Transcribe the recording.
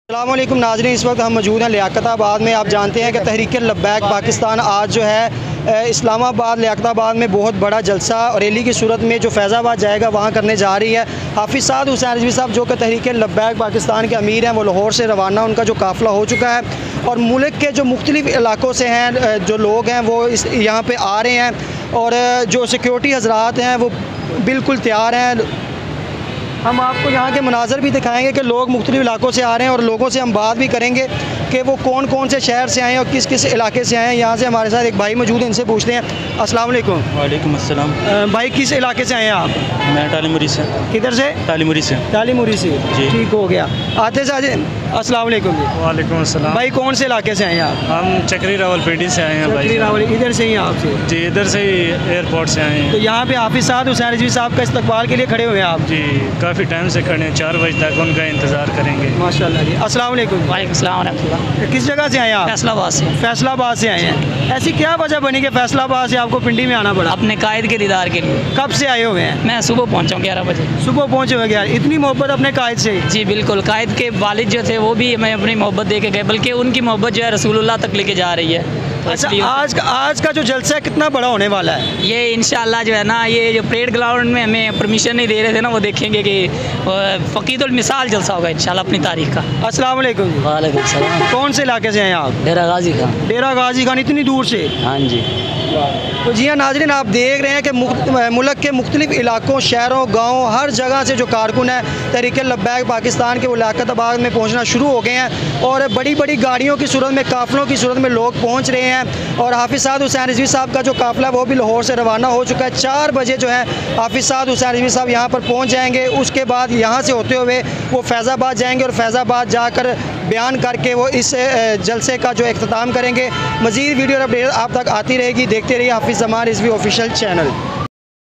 अस्सलाम वालेकुम नाज़रीन, इस वक्त हम मौजूद हैं लियाकताबाद में। आप जानते हैं कि तहरीक लब्बैक पाकिस्तान आज जो है इस्लामाबाद लियाकताबाद में बहुत बड़ा जलसा और रैली की सूरत में जो फैज़ाबाद जाएगा वहाँ करने जा रही है। हाफिज़ साद हुसैन रिजवी साहब जो कि तहरीक लब्बैक पाकिस्तान के अमीर हैं, वो लाहौर से रवाना उनका जो काफ़िला हो चुका है और मुल्क के जो मुख्तलिफ़ इलाकों से हैं जो लोग हैं वो यहाँ पर आ रहे हैं और जो सिक्योरिटी हज़रात हैं वो बिल्कुल तैयार हैं। हम आपको यहाँ के मनाज़र भी दिखाएंगे कि लोग मुख्तलिफ़ इलाकों से आ रहे हैं और लोगों से हम बात भी करेंगे कि वो कौन कौन से शहर से आए हैं और किस किस इलाके से आए हैं। यहाँ से हमारे साथ एक भाई मौजूद हैं, इनसे पूछते हैं। अस्सलाम वालेकुम। वालेकुम अस्सलाम। भाई किस इलाके से आए हैं आप? मैं टालीमुरी से। किधर से? टालीमुरी से। टालीमुरी से जी, ठीक हो गया। आते से अस्सलाम वालेकुम जी। वालेकुम अस्सलाम। भाई कौन से इलाके से आए हैं आप? हम चक्री रावलपिंडी से आए हैं भाई। चक्री रावल, इधर से ही आपसे? जी, इधर से ही एयरपोर्ट से आए तो हैं। यहाँ पे हाफिज़ साद हुसैन रिजवी साहब का इस्तकबाल के लिए खड़े हुए हैं आप? जी, काफ़ी टाइम से खड़े हैं, 4 बजे तक उनका इंतज़ार करेंगे। माशाल्लाह जी। अस्सलाम वालेकुम। वालेकुम सलाम व रहमतुल्लाह। किस जगह से आए हैं आप? फैसलाबाद से। फैसलाबाद से आए हैं। ऐसी क्या वजह बनी कि फैसलाबाद से आपको पिंडी में आना पड़ा? अपने कायद के दीदार के लिए। कब से आए हुए हैं? मैं सुबह पहुंचा हूँ 11 बजे। सुबह पहुंचे हुए यार, इतनी मोहब्बत अपने कायद से? जी बिल्कुल, कायद के वालिद जो थे वो भी हमें अपनी मोहब्बत दे के गए, बल्कि उनकी मोहब्बत जो है रसूलुल्लाह तक लेके जा रही है। तो अच्छा, इसलिए आज का जो जलसा है कितना बड़ा होने वाला है? ये इंशाल्लाह जो है ना, ये जो परेड ग्राउंड में हमें परमिशन नहीं दे रहे थे ना, वो देखेंगे कि फ़कीदुल मिसाल जलसा होगा इंशाल्लाह अपनी तारीख का। अस्सलाम वालेकुम जी। वालेकुम सलाम। कौन से इलाके से हैं आप? डेरा गाजी खान। डेरा गाजी खान, इतनी दूर से? हाँ जी। तो जी हाँ नाज़रीन, आप देख रहे हैं कि मुल्क के मुख्तलिफ़ इलाकों, शहरों, गाँव, हर जगह से जो कारकुन है तहरीक लब्बैक पाकिस्तान के वो लियाकताबाद में पहुँचना शुरू हो गए हैं और बड़ी बड़ी गाड़ियों की सूरत में, काफ़िलों की सूरत में लोग पहुँच रहे हैं। और हाफिज़ साद हुसैन रिजवी साहब का जो काफ़िला वो भी लाहौर से रवाना हो चुका है। 4 बजे जो है हाफिज़ साद हुसैन रिजवी साहब यहाँ पर पहुँच जाएंगे। उसके बाद यहाँ से होते हुए वो फैज़ाबाद जाएंगे और फैज़ाबाद जाकर बयान करके वो इस जलसे का जो इख्तिताम करेंगे। मज़ीद वीडियो अपडेट आप तक आती रहेगी, देखते रहिए हाफिज़ ज़मान रिजवी ऑफिशियल चैनल।